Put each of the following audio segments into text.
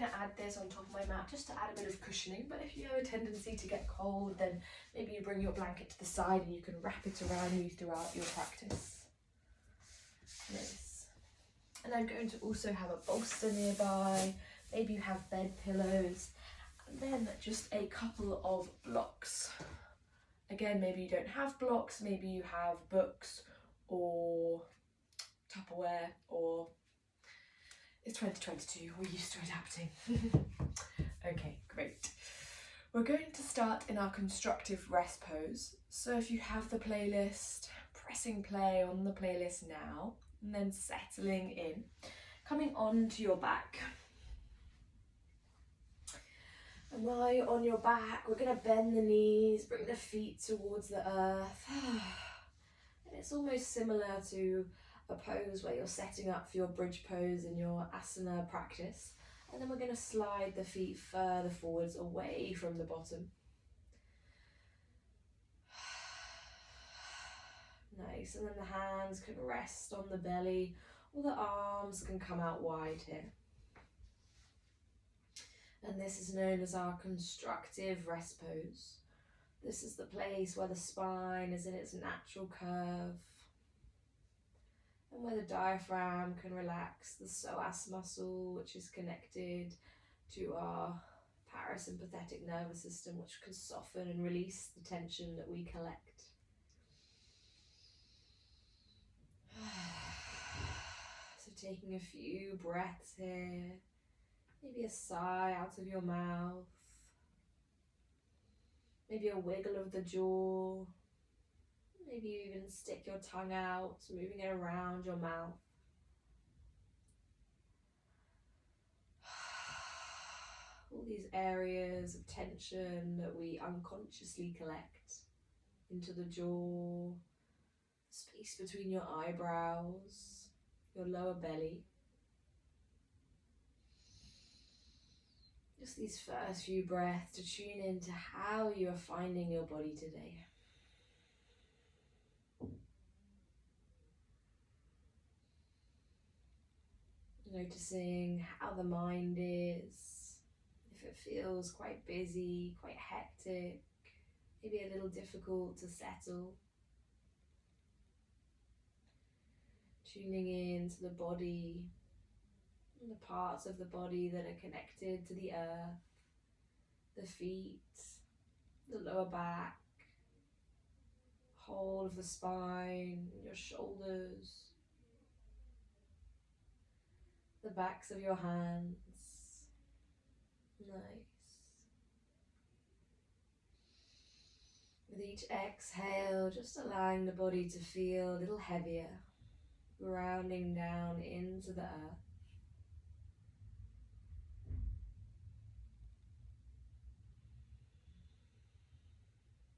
going to add this on top of my mat just to add a bit of cushioning, but if you have a tendency to get cold, then maybe you bring your blanket to the side and you can wrap it around you throughout your practice. Nice. And I'm going to also have a bolster nearby. Maybe you have bed pillows, and then just a couple of blocks. Again, maybe you don't have blocks, maybe you have books or Tupperware, or it's 2022, we're used to adapting. Okay, great. We're going to start in our constructive rest pose. So if you have the playlist, pressing play on the playlist now, and then settling in, coming onto your back. And while you're on your back, we're going to bend the knees, bring the feet towards the earth. And it's almost similar to a pose where you're setting up for your bridge pose in your asana practice. And then we're going to slide the feet further forwards away from the bottom. Nice, and then the hands can rest on the belly, or the arms can come out wide here. And this is known as our constructive rest pose. This is the place where the spine is in its natural curve, and where the diaphragm can relax, the psoas muscle, which is connected to our parasympathetic nervous system, which can soften and release the tension that we collect. So taking a few breaths here, maybe a sigh out of your mouth, maybe a wiggle of the jaw, maybe you even stick your tongue out, moving it around your mouth. All these areas of tension that we unconsciously collect into the jaw, space between your eyebrows, your lower belly. Just these first few breaths to tune into how you are finding your body today. Noticing how the mind is, if it feels quite busy, quite hectic, maybe a little difficult to settle. Tuning in to the body, and the parts of the body that are connected to the earth, the feet, the lower back, whole of the spine, your shoulders, the backs of your hands. Nice. With each exhale, just allowing the body to feel a little heavier, grounding down into the earth.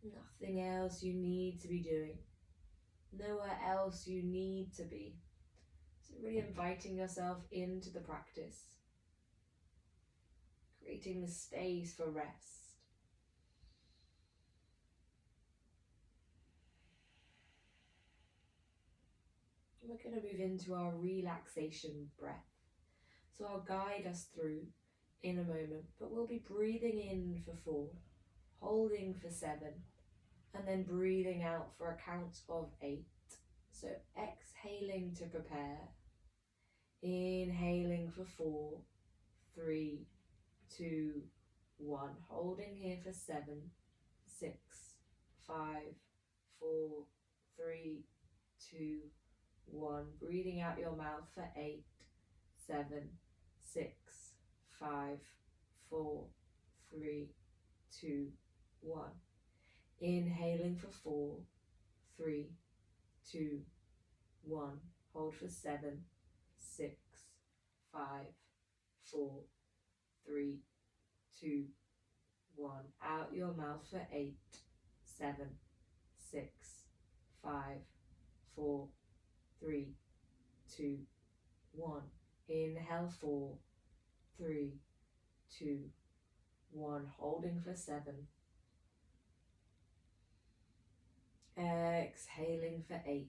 Nothing else you need to be doing. Nowhere else you need to be. So really inviting yourself into the practice. Creating the space for rest. We're going to move into our relaxation breath. So I'll guide us through in a moment, but we'll be breathing in for 4, holding for 7, and then breathing out for a count of 8. So exhaling to prepare, inhaling for 4, 3, 2, 1, holding here for 7, 6, 5, 4, 3, 2, 1, breathing out your mouth for 8, 7, 6, 5, 4, 3, 2, 1. Inhaling for 4, 3, 2, 1. Hold for 7, 6, 5, 4, 3, 2, 1. Out your mouth for 8, 7, 6, 5, 4, 3, 2, 1. Inhale 4, 3, 2, 1. Holding for 7. Exhaling for 8.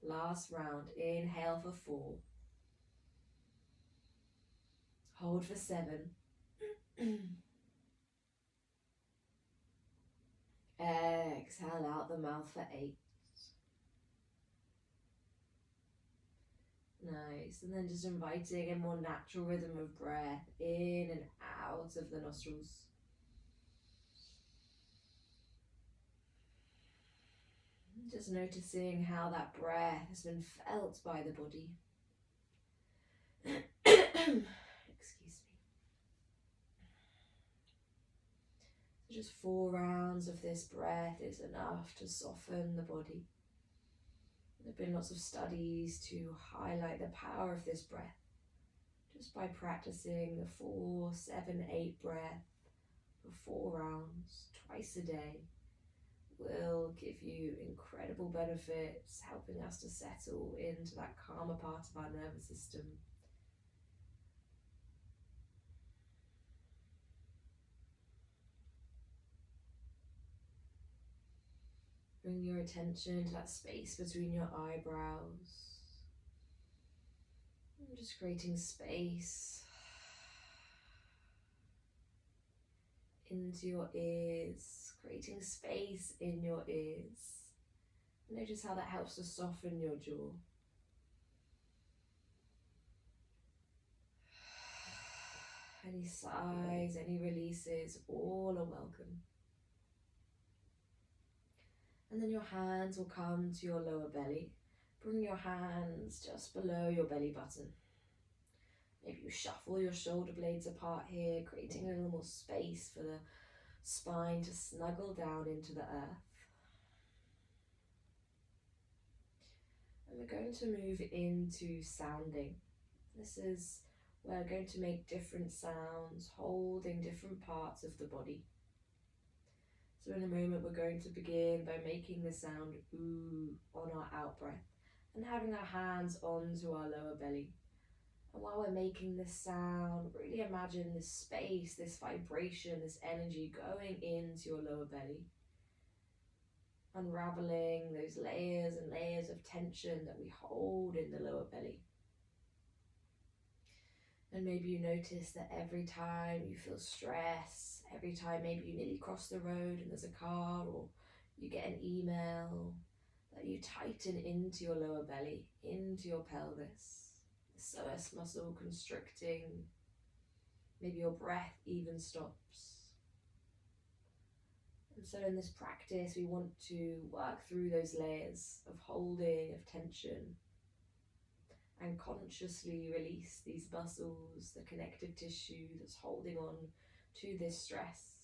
Last round. Inhale for 4. Hold for 7. Exhale out the mouth for 8. Nice. And then just inviting a more natural rhythm of breath in and out of the nostrils. Just noticing how that breath has been felt by the body. Excuse me. So just 4 rounds of this breath is enough to soften the body. There have been lots of studies to highlight the power of this breath. Just by practicing the 4, 7, 8 breath for 4 rounds twice a day will give you incredible benefits, helping us to settle into that calmer part of our nervous system. Bring your attention to that space between your eyebrows. And just creating space into your ears, creating space in your ears. Notice how that helps to soften your jaw. Any sighs, any releases, all are welcome. And then your hands will come to your lower belly. Bring your hands just below your belly button. Maybe you shuffle your shoulder blades apart here, creating a little more space for the spine to snuggle down into the earth. And we're going to move into sounding. This is where we're going to make different sounds, holding different parts of the body. So in a moment we're going to begin by making the sound ooh on our out breath and having our hands onto our lower belly. And while we're making this sound, really imagine this space, this vibration, this energy going into your lower belly. Unraveling those layers and layers of tension that we hold in the lower belly. And maybe you notice that every time you feel stress, every time maybe you nearly cross the road and there's a car or you get an email, that you tighten into your lower belly, into your pelvis. The psoas muscle constricting, maybe your breath even stops. And so in this practice we want to work through those layers of holding, of tension, and consciously release these muscles, the connective tissue that's holding on to this stress.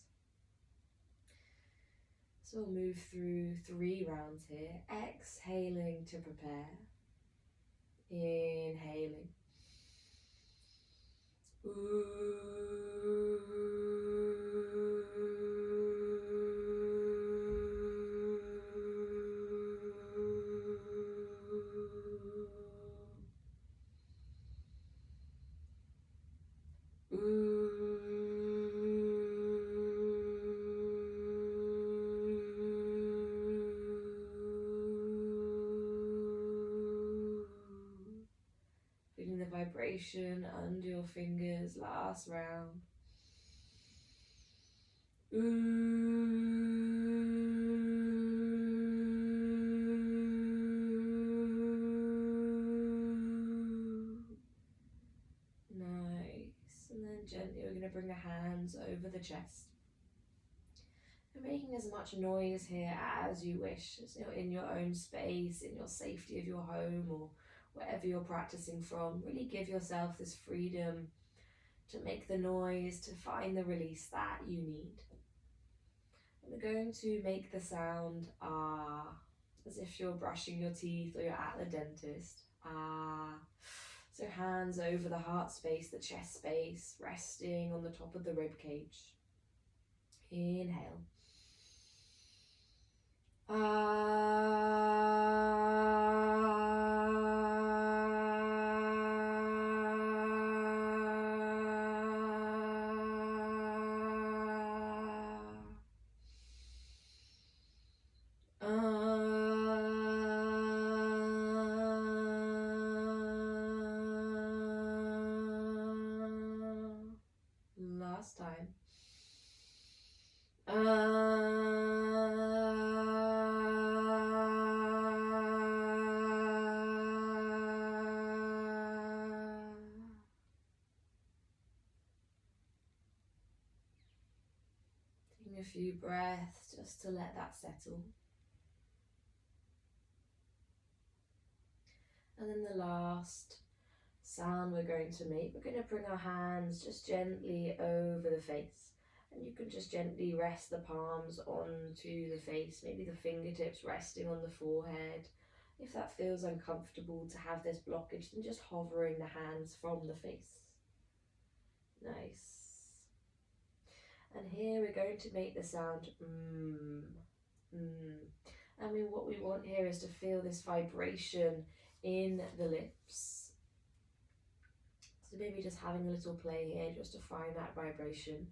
So we'll move through 3 rounds here, exhaling to prepare. Inhaling. Feeling the vibration under your fingers, last round. Nice. And then gently we're going to bring the hands over the chest. And making as much noise here as you wish. So you're in your own space, in your safety of your home or wherever you're practicing from. Really give yourself this freedom to make the noise, to find the release that you need. And we're going to make the sound ah, as if you're brushing your teeth or you're at the dentist. Ah. So hands over the heart space, the chest space, resting on the top of the rib cage. Inhale. few breaths just to let that settle. And then the last sound we're going to make, we're going to bring our hands just gently over the face. And you can just gently rest the palms onto the face, maybe the fingertips resting on the forehead. If that feels uncomfortable to have this blockage, then just hovering the hands from the face. Nice. And here we're going to make the sound I mean, what we want here is to feel this vibration in the lips. So maybe just having a little play here just to find that vibration.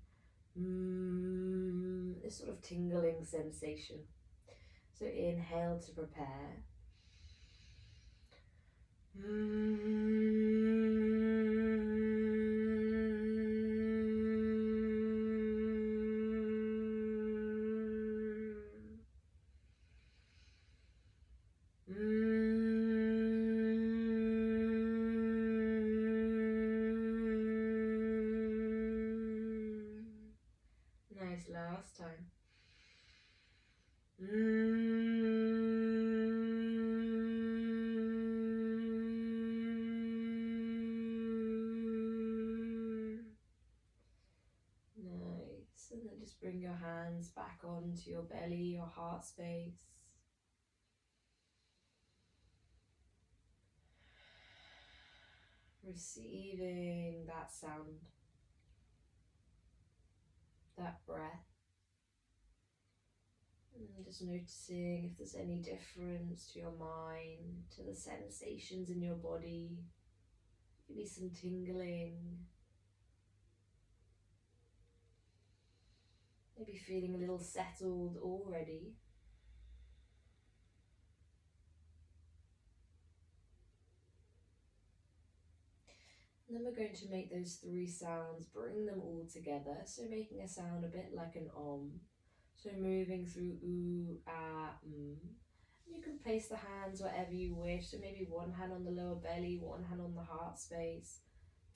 This sort of tingling sensation. So inhale to prepare. Nice, last time. Nice, and then just bring your hands back onto your belly, your heart space. Receiving that sound, that breath. And just noticing if there's any difference to your mind, to the sensations in your body. Maybe some tingling. Maybe feeling a little settled already. And then we're going to make those three sounds, bring them all together. So making a sound a bit like an om. So moving through ooh, ah, You can place the hands wherever you wish. So maybe one hand on the lower belly, one hand on the heart space.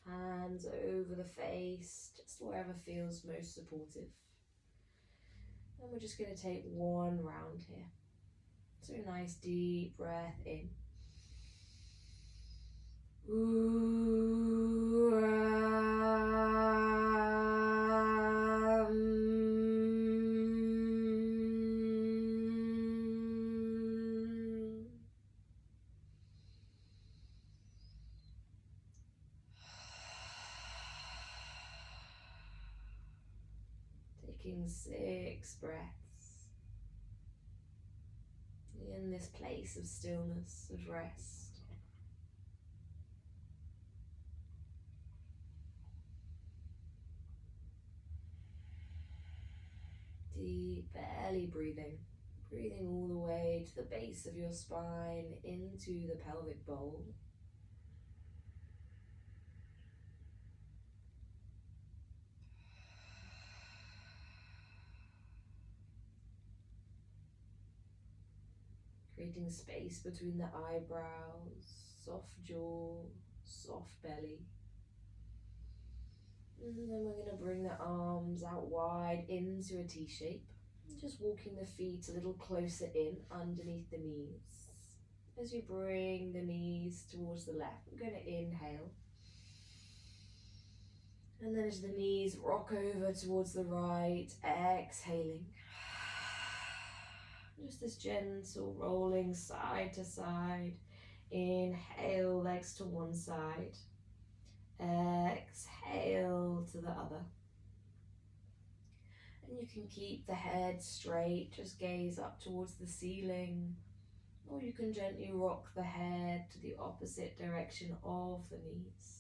Hands over the face, just wherever feels most supportive. And we're just going to take one round here. So a nice deep breath in. Ooh, Taking 6 breaths in this place of stillness, of rest. Deep belly breathing. Breathing all the way to the base of your spine, into the pelvic bowl. Creating space between the eyebrows, soft jaw, soft belly. And then we're going to bring the arms out wide into a T shape. Just walking the feet a little closer in underneath the knees. As you bring the knees towards the left, we're going to inhale. And then as the knees rock over towards the right, exhaling. Just this gentle rolling side to side. Inhale, legs to one side. Exhale to the other. And you can keep the head straight, just gaze up towards the ceiling. Or you can gently rock the head to the opposite direction of the knees.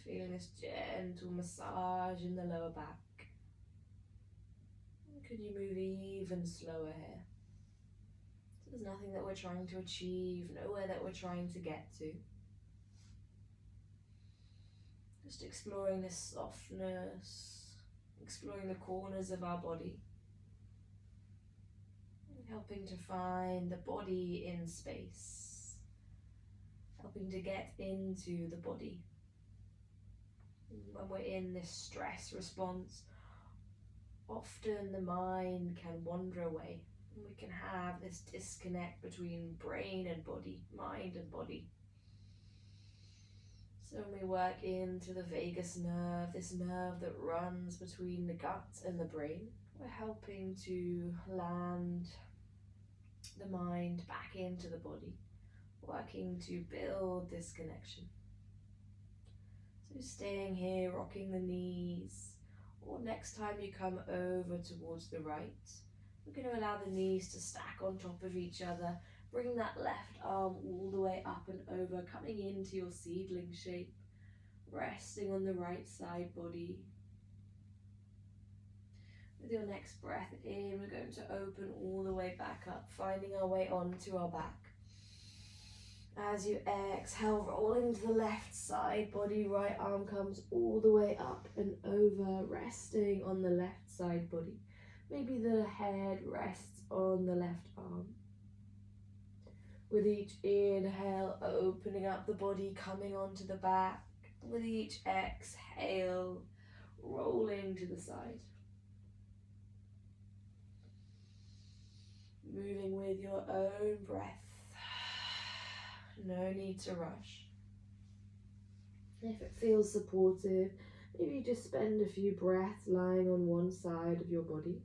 Feeling this gentle massage in the lower back. And could you move even slower here? So there's nothing that we're trying to achieve, nowhere that we're trying to get to. Just exploring this softness, exploring the corners of our body. And helping to find the body in space. helping to get into the body. When we're in this stress response, often the mind can wander away. And we can have this disconnect between brain and body, mind and body. So when we work into the vagus nerve, this nerve that runs between the gut and the brain, we're helping to land the mind back into the body, working to build this connection. So staying here, rocking the knees, or next time you come over towards the right, we're going to allow the knees to stack on top of each other. Bring that left arm all the way up and over, coming into your seedling shape, resting on the right side body. With your next breath in, we're going to open all the way back up, finding our way onto our back. As you exhale, rolling to the left side body, right arm comes all the way up and over, resting on the left side body. Maybe the head rests on the left arm. With each inhale, opening up the body, coming onto the back. With each exhale, rolling to the side. Moving with your own breath. No need to rush. If it feels supportive, maybe just spend a few breaths lying on one side of your body.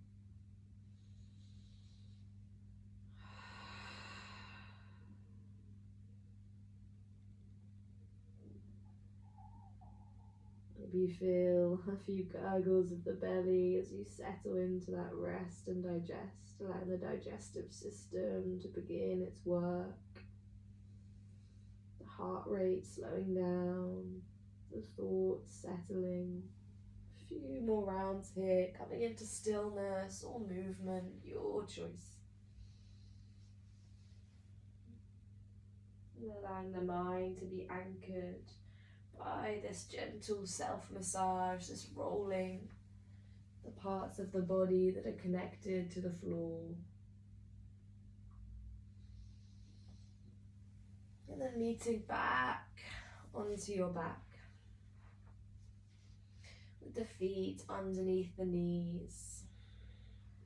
Maybe feel a few gurgles of the belly as you settle into that rest and digest, allowing the digestive system to begin its work. The heart rate slowing down, the thoughts settling. A few more rounds here, coming into stillness or movement, your choice. And allowing the mind to be anchored by this gentle self-massage, this rolling the parts of the body that are connected to the floor. And then meeting back onto your back. With the feet underneath the knees.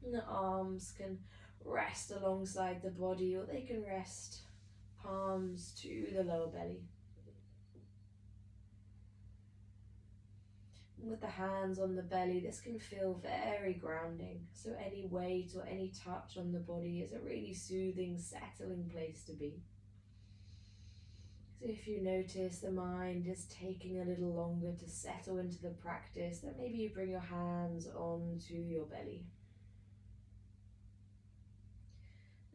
And the arms can rest alongside the body, or they can rest palms to the lower belly. With the hands on the belly, this can feel very grounding. So any weight or any touch on the body is a really soothing, settling place to be. So if you notice the mind is taking a little longer to settle into the practice, then maybe you bring your hands onto your belly.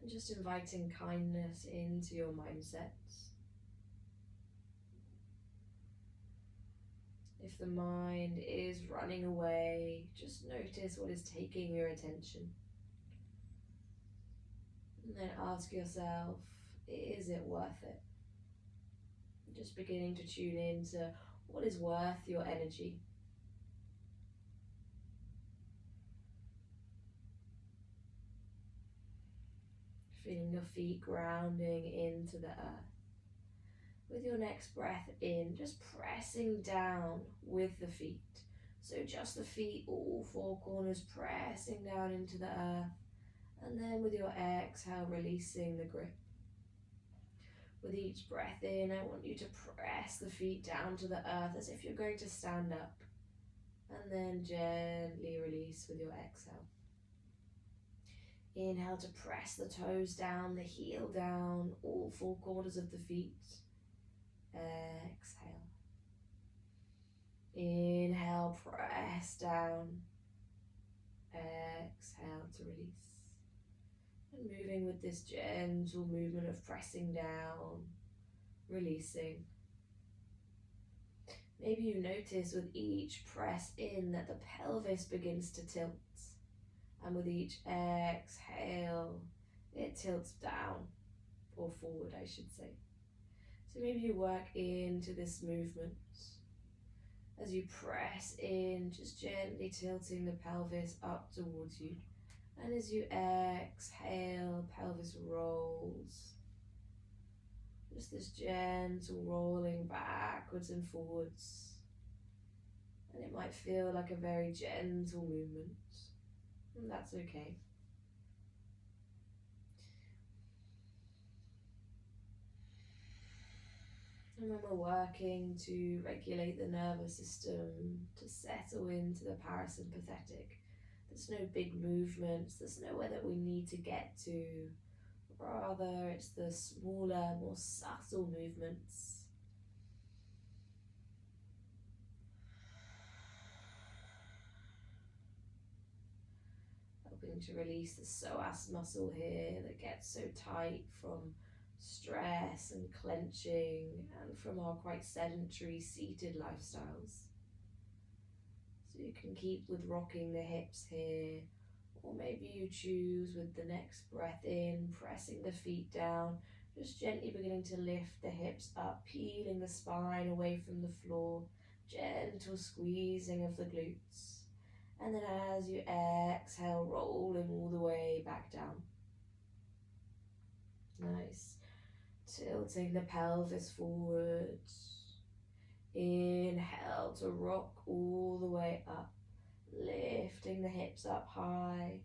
And just inviting kindness into your mindsets. If the mind is running away, just notice what is taking your attention. And then ask yourself, is it worth it? Just beginning to tune in to what is worth your energy. Feeling your feet grounding into the earth. With your next breath in, just pressing down with the feet. So just the feet, all four corners pressing down into the earth. And then with your exhale, releasing the grip. With each breath in, I want you to press the feet down to the earth as if you're going to stand up. And then gently release with your exhale. Inhale to press the toes down, the heel down, all four corners of the feet. Exhale. Inhale, press down. Exhale to release. And moving with this gentle movement of pressing down, releasing. Maybe you notice with each press in that the pelvis begins to tilt. And with each exhale, it tilts down, or forward I should say. So maybe you work into this movement. As you press in, just gently tilting the pelvis up towards you. And as you exhale, pelvis rolls. Just this gentle rolling backwards and forwards. And it might feel like a very gentle movement, and that's okay. And when we're working to regulate the nervous system, to settle into the parasympathetic, there's no big movements, there's nowhere that we need to get to. Rather, it's the smaller, more subtle movements. Helping to release the psoas muscle here that gets so tight from stress and clenching and from our quite sedentary seated lifestyles. So you can keep with rocking the hips here, or maybe you choose with the next breath in, pressing the feet down, just gently beginning to lift the hips up, peeling the spine away from the floor, gentle squeezing of the glutes. And then as you exhale, rolling all the way back down. Nice. Tilting the pelvis forward. Inhale to rock all the way up. Lifting the hips up high.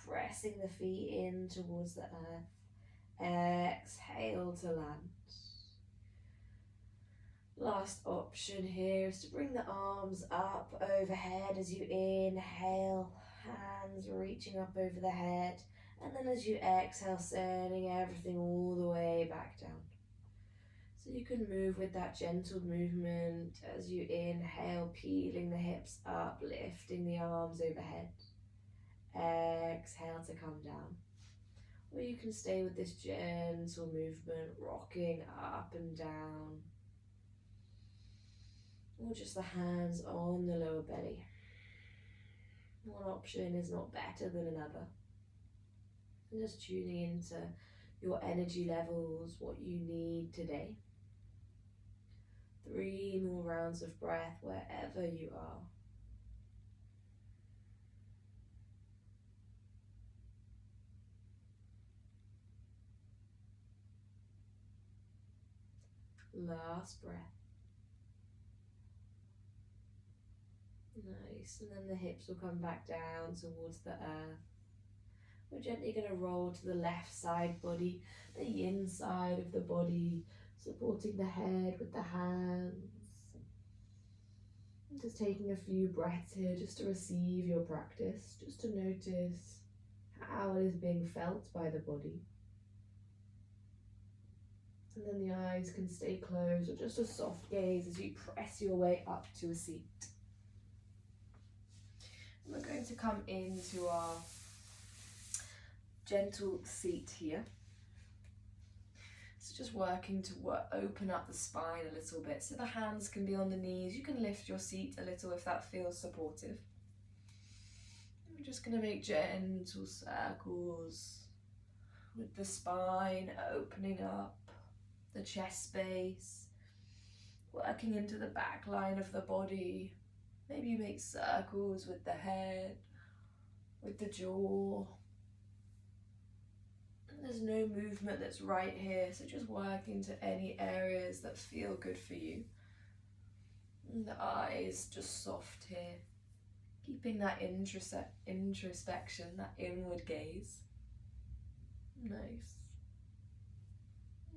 Pressing the feet in towards the earth. Exhale to land. Last option here is to bring the arms up overhead as you inhale, hands reaching up over the head, and then as you exhale, sending everything all the way back down. So you can move with that gentle movement as you inhale, peeling the hips up, lifting the arms overhead. Exhale to come down. Or you can stay with this gentle movement, rocking up and down. Or just the hands on the lower belly. One option is not better than another. And just tuning into your energy levels, what you need today. 3 more rounds of breath wherever you are. Last breath. Nice, and then the hips will come back down towards the earth. We're gently going to roll to the left side body, the yin side of the body, supporting the head with the hands. And just taking a few breaths here just to receive your practice, just to notice how it is being felt by the body. And then the eyes can stay closed, or just a soft gaze as you press your way up to a seat. We're going to come into our gentle seat here. So just working to open up the spine a little bit. So the hands can be on the knees. You can lift your seat a little if that feels supportive. We're just going to make gentle circles with the spine opening up, the chest space, working into the back line of the body. Maybe you make circles with the head, with the jaw. And there's no movement that's right here, so just work into any areas that feel good for you. And the eyes just soft here, keeping that introspection, that inward gaze. Nice.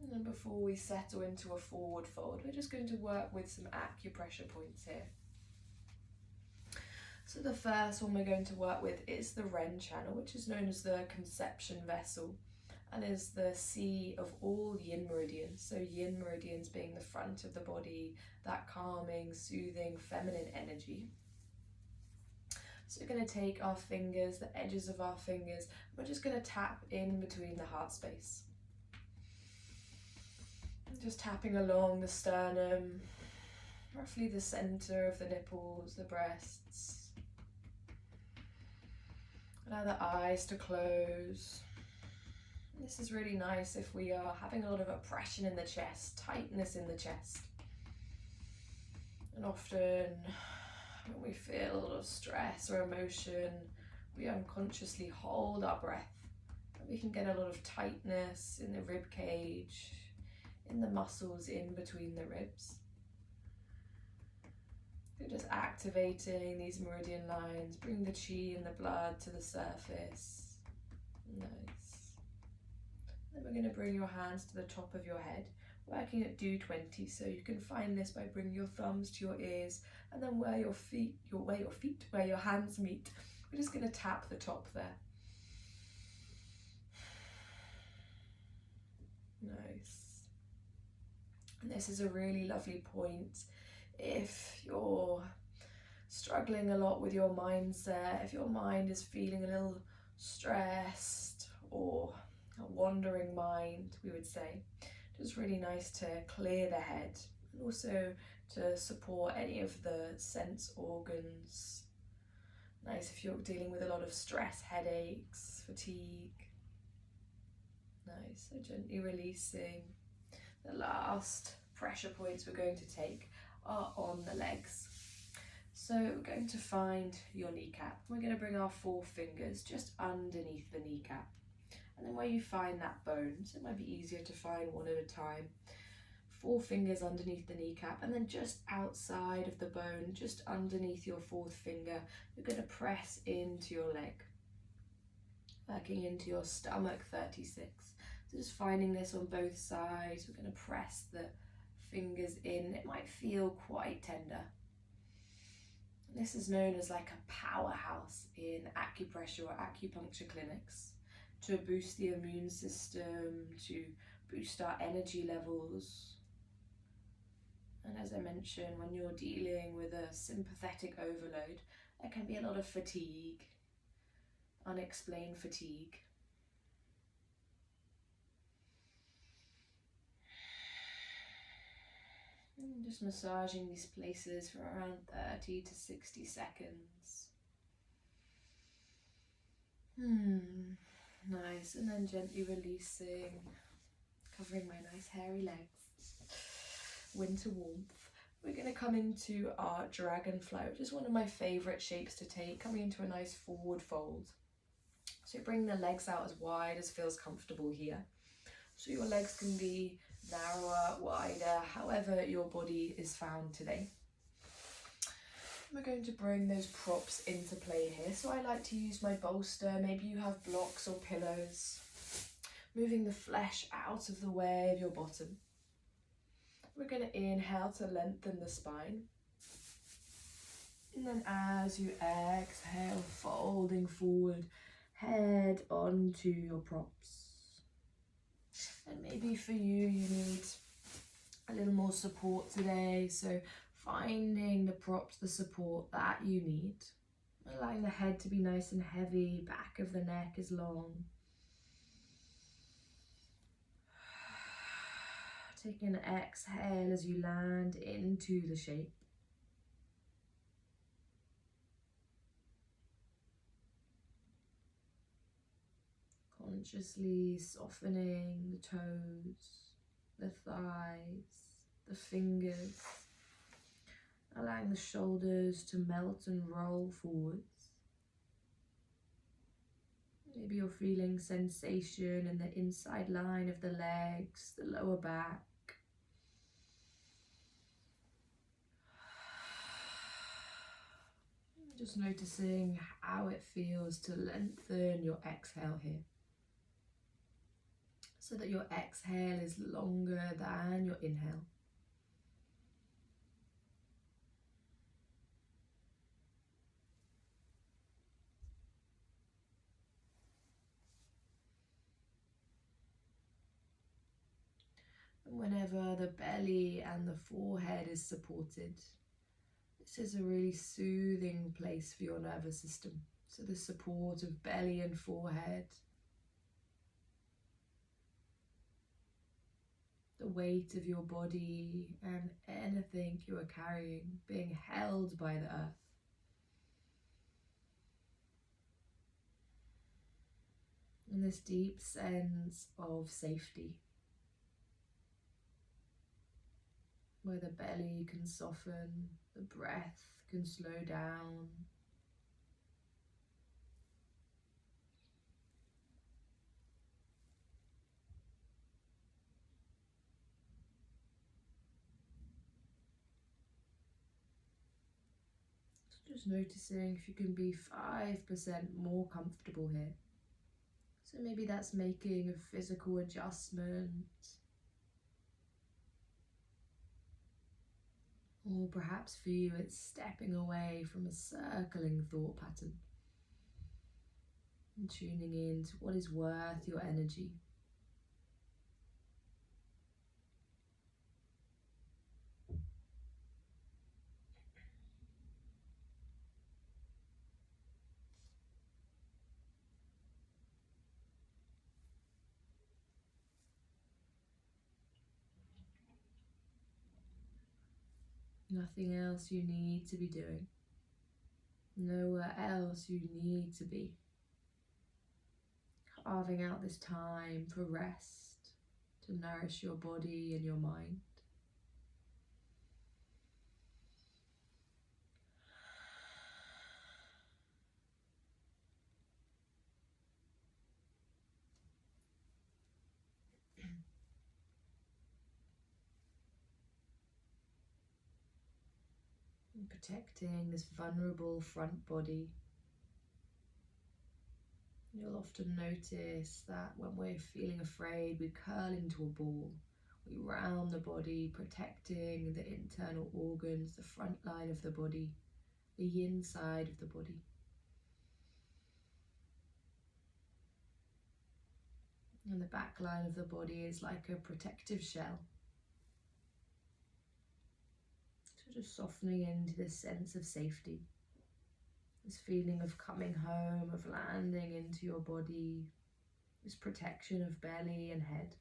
And then before we settle into a forward fold, we're just going to work with some acupressure points here. So the first one we're going to work with is the Ren channel, which is known as the conception vessel, and is the sea of all yin meridians. So yin meridians being the front of the body, that calming, soothing, feminine energy. So we're going to take our fingers, the edges of our fingers, we're just going to tap in between the heart space. Just tapping along the sternum, roughly the center of the nipples, the breasts. Allow the eyes to close. This is really nice if we are having a lot of oppression in the chest, tightness in the chest. And often when we feel a lot of stress or emotion, we unconsciously hold our breath. And we can get a lot of tightness in the rib cage, in the muscles in between the ribs. You're just activating these meridian lines, bring the chi and the blood to the surface. Nice. Then we're going to bring your hands to the top of your head, working at do 20. So you can find this by bringing your thumbs to your ears, and then where your hands meet, we're just going to tap the top there. Nice. And this is a really lovely point if you're struggling a lot with your mindset, if your mind is feeling a little stressed or a wandering mind, we would say. It's really nice to clear the head and also to support any of the sense organs. Nice if you're dealing with a lot of stress, headaches, fatigue. Nice, so gently releasing. The last pressure points we're going to take are on the legs. So we're going to find your kneecap. We're going to bring our 4 fingers just underneath the kneecap. And then where you find that bone, so it might be easier to find one at a time. 4 fingers underneath the kneecap, and then just outside of the bone, just underneath your 4th finger, you're going to press into your leg, working into your stomach 36. So just finding this on both sides. We're going to press the fingers in. It might feel quite tender. This is known as like a powerhouse in acupressure or acupuncture clinics, to boost the immune system, to boost our energy levels. And as I mentioned, when you're dealing with a sympathetic overload, there can be a lot of fatigue, unexplained fatigue. And just massaging these places for around 30 to 60 seconds. Nice, and then gently releasing, covering my nice hairy legs. Winter warmth. We're going to come into our dragonfly, which is one of my favourite shapes to take, coming into a nice forward fold. So bring the legs out as wide as feels comfortable here. So your legs can be narrower, wider, however your body is found today. We're going to bring those props into play here. So I like to use my bolster. Maybe you have blocks or pillows. Moving the flesh out of the way of your bottom. We're going to inhale to lengthen the spine. And then as you exhale, folding forward, head onto your props. And maybe for you, you need a little more support today. So finding the props, the support that you need. Allowing the head to be nice and heavy, back of the neck is long. Taking an exhale as you land into the shape. Consciously softening the toes, the thighs, the fingers, allowing the shoulders to melt and roll forwards. Maybe you're feeling sensation in the inside line of the legs, the lower back. Just noticing how it feels to lengthen your exhale here, so that your exhale is longer than your inhale. And whenever the belly and the forehead is supported, this is a really soothing place for your nervous system. So the support of belly and forehead, the weight of your body and anything you are carrying being held by the earth. And this deep sense of safety, where the belly can soften, the breath can slow down. Just noticing if you can be 5% more comfortable here. So maybe that's making a physical adjustment. Or perhaps for you it's stepping away from a circling thought pattern and tuning in to what is worth your energy. Nothing else you need to be doing. Nowhere else you need to be. Carving out this time for rest, to nourish your body and your mind. And protecting this vulnerable front body. You'll often notice that when we're feeling afraid, we curl into a ball. We round the body, protecting the internal organs, the front line of the body, the inside of the body. And the back line of the body is like a protective shell. So just softening into this sense of safety. This feeling of coming home, of landing into your body, this protection of belly and head.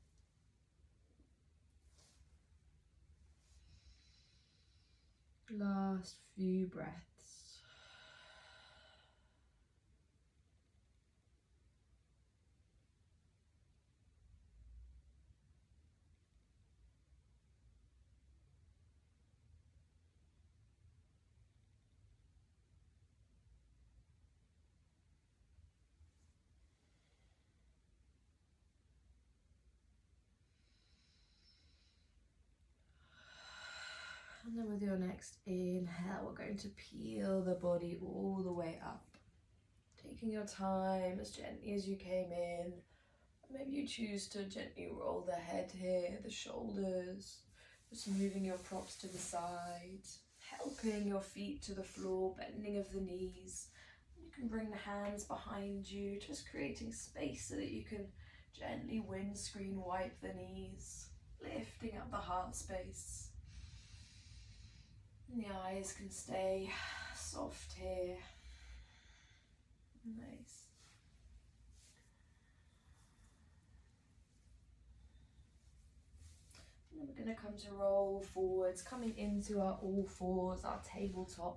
Last few breaths. And then with your next inhale, we're going to peel the body all the way up. Taking your time as gently as you came in. Maybe you choose to gently roll the head here, the shoulders. Just moving your props to the side. Helping your feet to the floor, bending of the knees. You can bring the hands behind you, just creating space so that you can gently windscreen wipe the knees. Lifting up the heart space. And the eyes can stay soft here. Nice. And then we're going to come to roll forwards, coming into our all fours, our tabletop